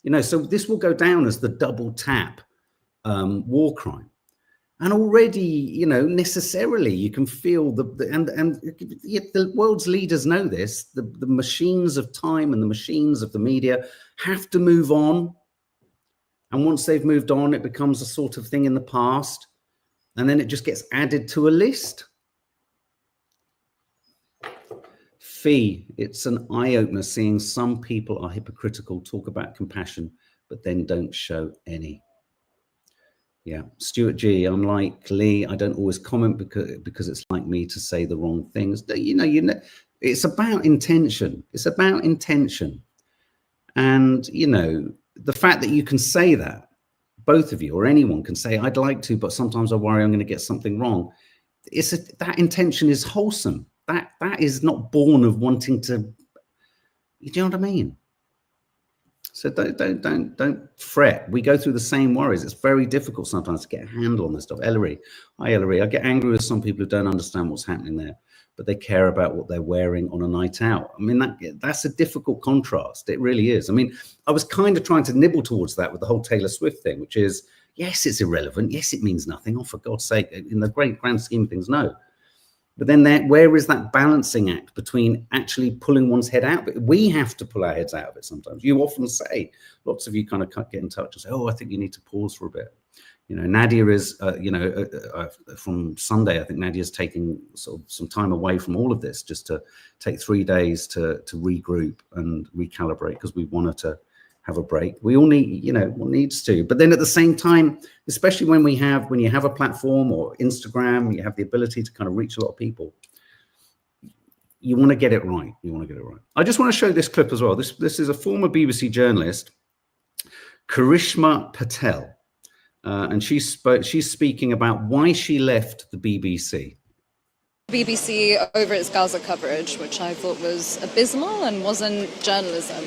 You know, so this will go down as the double tap war crime. And already, you know, necessarily you can feel the world's leaders know this, the machines of time and the machines of the media have to move on. And once they've moved on, it becomes a sort of thing in the past. And then it just gets added to a list. Fee, it's an eye-opener seeing some people are hypocritical, talk about compassion, but then don't show any. Yeah, Stuart G, I'm like Lee, I don't always comment because it's like me to say the wrong things. You know, it's about intention. It's about intention. And, you know, the fact that you can say that, both of you or anyone can say, I'd like to, but sometimes I worry I'm going to get something wrong. That intention is wholesome. That is not born of wanting to, you know what I mean? So don't fret. We go through the same worries. It's very difficult sometimes to get a handle on this stuff. Ellery, hi Ellery. I get angry with some people who don't understand what's happening there, but they care about what they're wearing on a night out. I mean, that's a difficult contrast. It really is. I mean, I was kind of trying to nibble towards that with the whole Taylor Swift thing, which is, yes, it's irrelevant. Yes, it means nothing. Oh, for God's sake, in the grand scheme of things, no. But then where is that balancing act between actually pulling one's head out? But we have to pull our heads out of it sometimes. You often say, lots of you kind of get in touch and say, oh, I think you need to pause for a bit. You know, Nadia is, from Sunday, I think Nadia's taking sort of some time away from all of this just to take 3 days to regroup and recalibrate, because we want her to have a break. We all need, you know, one needs to. But then at the same time, especially when you have a platform or Instagram, you have the ability to kind of reach a lot of people. You want to get it right. I just want to show this clip as well. This is a former BBC journalist, Karishma Patel, and she's speaking about why she left the BBC. BBC over its Gaza coverage, which I thought was abysmal and wasn't journalism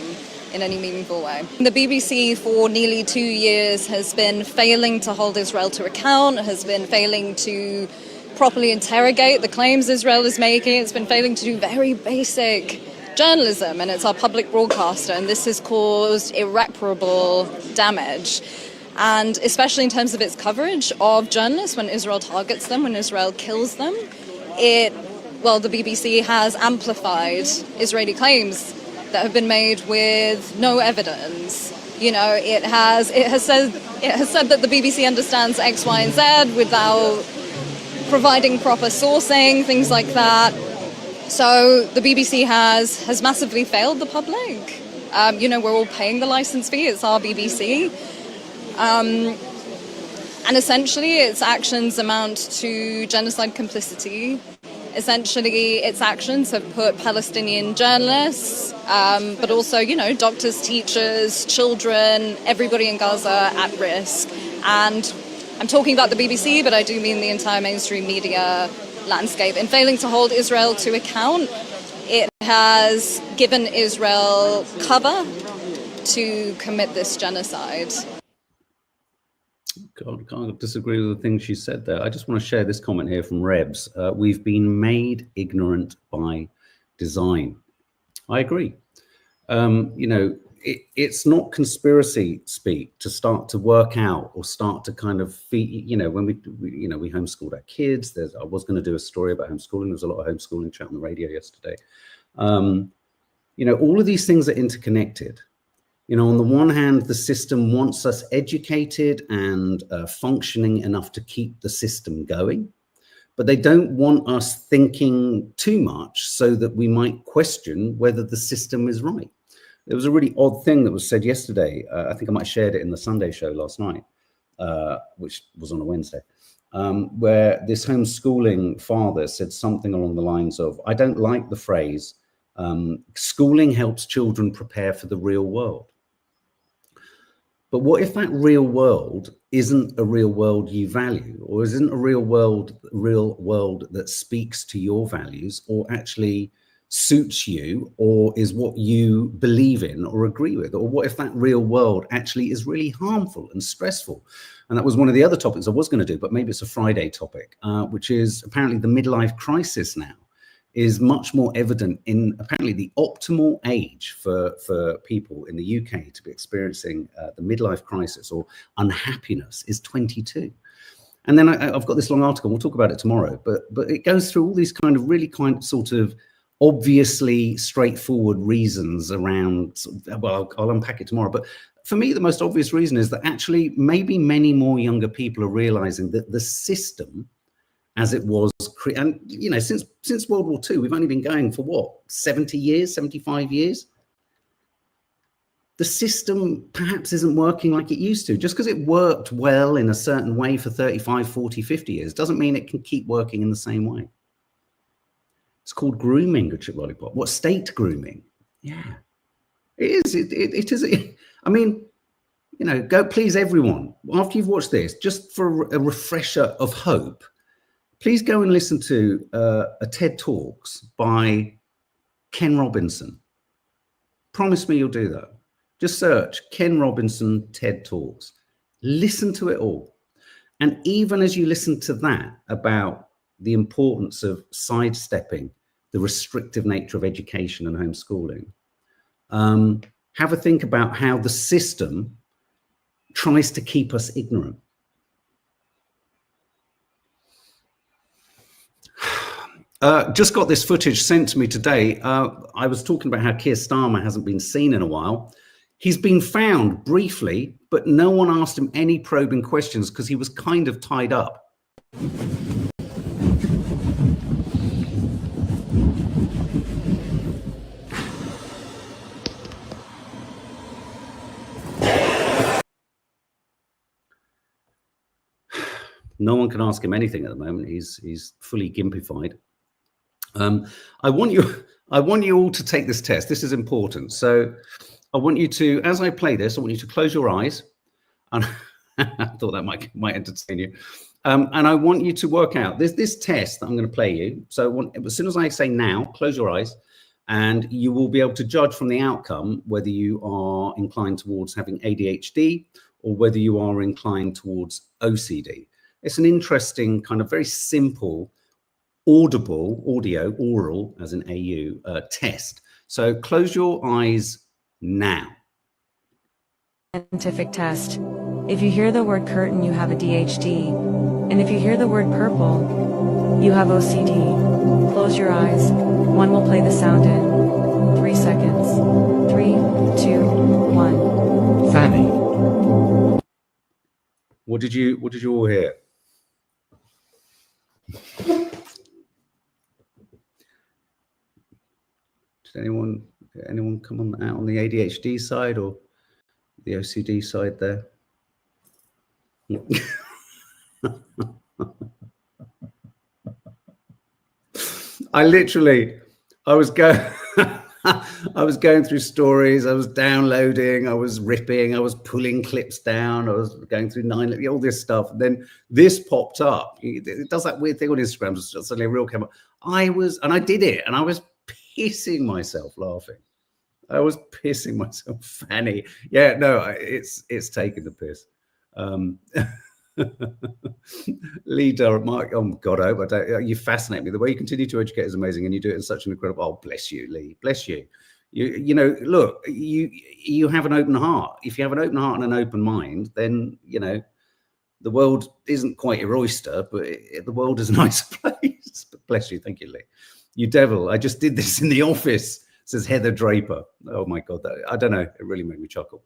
in any meaningful way. The BBC for nearly 2 years has been failing to hold Israel to account, has been failing to properly interrogate the claims Israel is making. It's been failing to do very basic journalism, and it's our public broadcaster, and this has caused irreparable damage. And especially in terms of its coverage of journalists, when Israel targets them, when Israel kills them, the BBC has amplified Israeli claims that have been made with no evidence. You know, it has said that the BBC understands X, Y, and Z without providing proper sourcing, things like that. So the BBC has massively failed the public. You know, we're all paying the license fee. It's our BBC. And essentially, its actions amount to genocide complicity. Essentially, its actions have put Palestinian journalists, but also, you know, doctors, teachers, children, everybody in Gaza at risk. And I'm talking about the BBC, but I do mean the entire mainstream media landscape. In failing to hold Israel to account, it has given Israel cover to commit this genocide. God, I can't disagree with the things she said there. I just want to share this comment here from Rebs. We've been made ignorant by design. I agree. You know, it's not conspiracy speak to start to work out or start to kind of feed, you know, when we homeschooled our kids. I was going to do a story about homeschooling. There was a lot of homeschooling chat on the radio yesterday. You know, all of these things are interconnected. You know, on the one hand, the system wants us educated and functioning enough to keep the system going, but they don't want us thinking too much so that we might question whether the system is right. There was a really odd thing that was said yesterday. I think I might have shared it in the Sunday show last night, which was on a Wednesday, where this homeschooling father said something along the lines of, I don't like the phrase, schooling helps children prepare for the real world. But what if that real world isn't a real world you value, or isn't a real world that speaks to your values or actually suits you or is what you believe in or agree with? Or what if that real world actually is really harmful and stressful? And that was one of the other topics I was going to do, but maybe it's a Friday topic, which is apparently the midlife crisis now is much more evident in apparently the optimal age for people in the UK to be experiencing the midlife crisis or unhappiness is 22. And then I've got this long article, we'll talk about it tomorrow, but it goes through all these kind of really sort of obviously straightforward reasons around, well, I'll unpack it tomorrow. But for me, the most obvious reason is that actually maybe many more younger people are realizing that the system as it was, and you know, since World War II, we've only been going for what, 70 years, 75 years? The system perhaps isn't working like it used to. Just because it worked well in a certain way for 35, 40, 50 years doesn't mean it can keep working in the same way. It's called grooming, good chip lollipop. What, state grooming? Yeah, it is. It is. I mean, you know, go please everyone, after you've watched this, just for a refresher of hope, please go and listen to a TED Talks by Ken Robinson. Promise me you'll do that. Just search Ken Robinson TED Talks. Listen to it all. And even as you listen to that about the importance of sidestepping the restrictive nature of education and homeschooling, have a think about how the system tries to keep us ignorant. Just got this footage sent to me today. I was talking about how Keir Starmer hasn't been seen in a while. He's been found briefly, but no one asked him any probing questions because he was kind of tied up. No one can ask him anything at the moment. He's fully gimpified. I want you all to take this test. This is important. So I want you to, as I play this, I want you to close your eyes. And I thought that might entertain you. And I want you to work out this test that I'm going to play you. So as soon as I say now, close your eyes, and you will be able to judge from the outcome whether you are inclined towards having ADHD or whether you are inclined towards OCD. It's an interesting kind of very simple oral, as in AU, test. So close your eyes now. Scientific test. If you hear the word curtain, you have ADHD. And if you hear the word purple, you have OCD. Close your eyes. 1 will play the sound in. 3 seconds. 3, 2, 1. Fanny. What did you all hear? Did anyone come out on the ADHD side or the OCD side there? I was going through stories, I was downloading, I was ripping, I was pulling clips down, I was going through all this stuff. And then this popped up. It does that weird thing on Instagram, suddenly a reel came up. I did it, and I was pissing myself laughing. I was pissing myself, Fanny. Yeah, no, it's taking the piss. Leader, Mark. Oh God, you fascinate me. The way you continue to educate is amazing, and you do it in such an incredible. Oh, bless you, Lee. Bless you. You know, look, you have an open heart. If you have an open heart and an open mind, then you know the world isn't quite your oyster, but the world is a nicer place. But bless you, thank you, Lee. You devil. I just did this in the office. Says Heather Draper. Oh my God, I don't know. It really made me chuckle.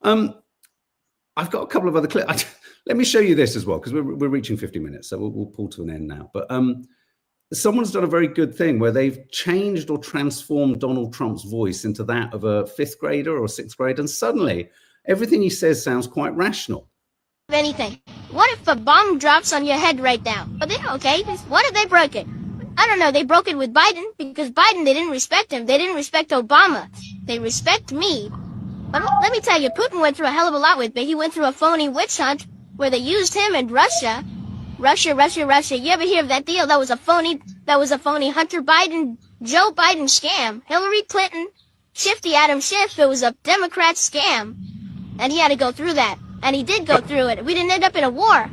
I've got a couple of other clips. Let me show you this as well, because we're reaching 50 minutes, so we'll pull to an end now. But someone's done a very good thing where they've changed or transformed Donald Trump's voice into that of a 5th grader or 6th grader, and suddenly everything he says sounds quite rational. Anything. What if a bomb drops on your head right now? But they're okay. What if they broke it? I don't know. They broke it with Biden because Biden, they didn't respect him. They didn't respect Obama. They respect me. But let me tell you, Putin went through a hell of a lot with me. He went through a phony witch hunt where they used him and Russia. Russia. You ever hear of that deal? That was a phony Hunter Biden, Joe Biden scam. Hillary Clinton, Shifty Adam Schiff. It was a Democrat scam. And he had to go through that. And he did go through it. We didn't end up in a war.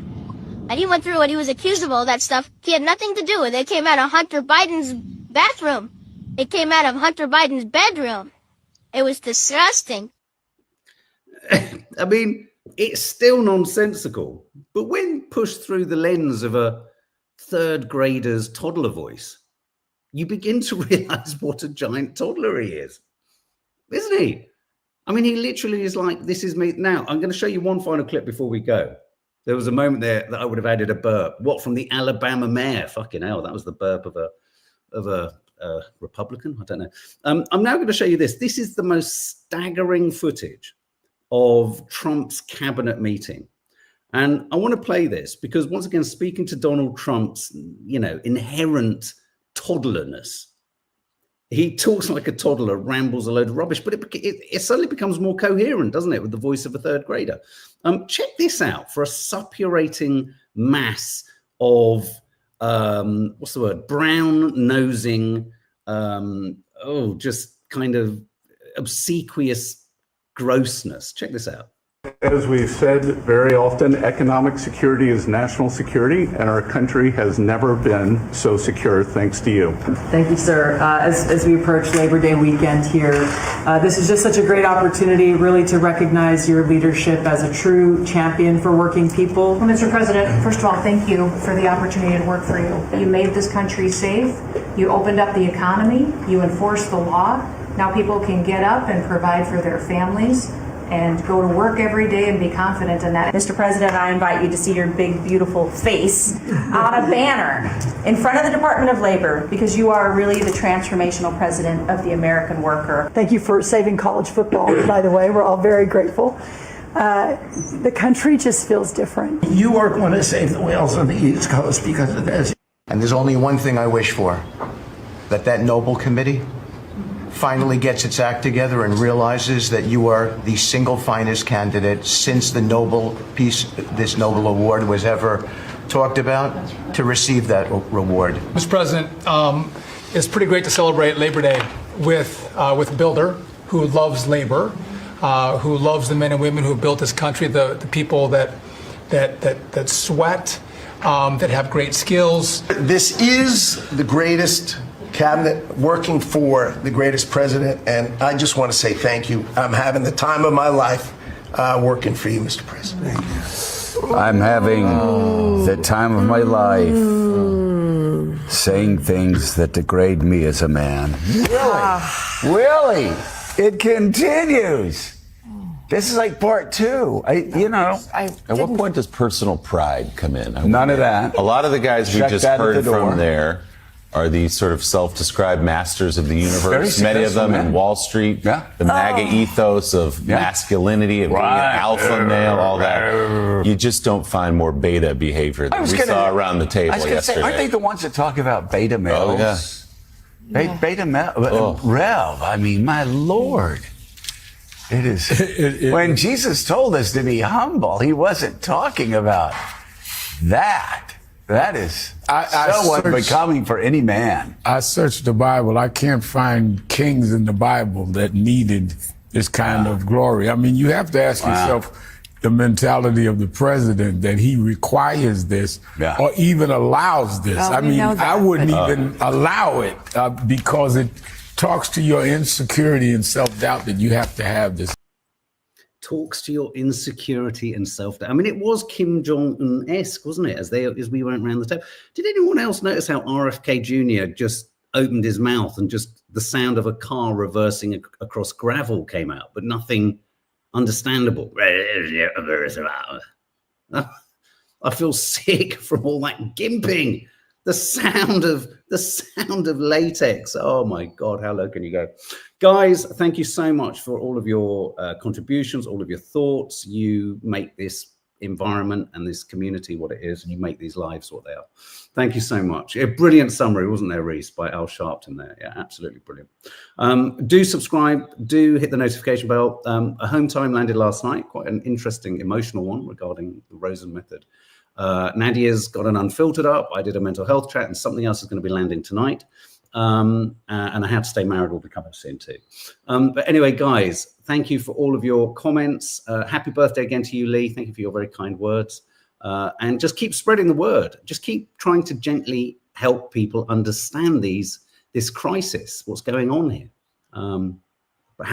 And he went through it. He was accused of all that stuff. He had nothing to do with it. It came out of Hunter Biden's bathroom. It came out of Hunter Biden's bedroom. It was disgusting. I mean, it's still nonsensical, but when pushed through the lens of a 3rd grader's toddler voice, you begin to realize what a giant toddler he is, isn't he? I mean, he literally is like, this is me. Now, I'm going to show you one final clip before we go. There was a moment there that I would have added a burp. What, from the Alabama mayor? Fucking hell, that was the burp of a Republican? I don't know. I'm now going to show you this. This is the most staggering footage of Trump's cabinet meeting. And I want to play this because, once again, speaking to Donald Trump's, inherent toddlerness, he talks like a toddler, rambles a load of rubbish, but it suddenly becomes more coherent, doesn't it, with the voice of a 3rd grader? Check this out for a suppurating mass of, brown-nosing, just kind of obsequious grossness. Check this out. As we've said very often, economic security is national security, and our country has never been so secure thanks to you. Thank you, sir. As we approach Labor Day weekend here, this is just such a great opportunity really to recognize your leadership as a true champion for working people. Well, Mr. President, first of all, thank you for the opportunity to work for you. You made this country safe. You opened up the economy. You enforced the law. Now people can get up and provide for their families and go to work every day and be confident in that. Mr. President, I invite you to see your big, beautiful face on a banner in front of the Department of Labor, because you are really the transformational president of the American worker. Thank you for saving college football, by the way. We're all very grateful. The country just feels different. You are going to save the whales on the East Coast because of this. And there's only one thing I wish for, that Noble Committee finally gets its act together and realizes that you are the single finest candidate since this Nobel Award was ever talked about to receive that reward. Mr. President, it's pretty great to celebrate Labor Day with a builder who loves labor, who loves the men and women who have built this country, the people that sweat, that have great skills. This is the greatest cabinet working for the greatest president, and I just want to say thank you. I'm having the time of my life working for you, Mr. President. I'm having the time of my life saying things that degrade me as a man. Really? It continues. This is like part 2. At what point does personal pride come in? None of that. A lot of the guys we Check just that at heard the door. from there are these sort of self-described masters of the universe. Very Many of them successful in men. Wall Street. Yeah. The MAGA ethos of masculinity, of being an alpha male, all that. You just don't find more beta behavior than we saw around the table I was gonna yesterday. say, aren't they the ones that talk about beta males? Oh, yeah. Beta male. Rev, I mean, my Lord. It is. When Jesus told us to be humble, he wasn't talking about that. That is so unbecoming for any man. I searched the Bible. I can't find kings in the Bible that needed this kind of glory. I mean, you have to ask yourself the mentality of the president that he requires this or even allows this. Well, I mean, I wouldn't but- even allow it because it talks to your insecurity and self-doubt that you have to have this. Talks to your insecurity and self-doubt. I mean, it was Kim Jong-un-esque, wasn't it? As we went around the table. Did anyone else notice how RFK Jr. just opened his mouth and just the sound of a car reversing across gravel came out, but nothing understandable? I feel sick from all that gimping. The sound of latex. Oh my God, how low can you go? Guys, thank you so much for all of your contributions, all of your thoughts. You make this environment and this community what it is, and you make these lives what they are. Thank you so much. A brilliant summary, wasn't there, Reese, by Al Sharpton there? Yeah, absolutely brilliant. Do subscribe, do hit the notification bell. A home time landed last night, quite an interesting, emotional one regarding the Rosen method. Nadia's got an unfiltered up. I did a mental health chat, and something else is going to be landing tonight. And I Have to Stay Married will be coming soon too. But anyway, guys, thank you for all of your comments. Happy birthday again to you, Lee. Thank you for your very kind words. And just keep spreading the word. Just keep trying to gently help people understand this crisis, what's going on here.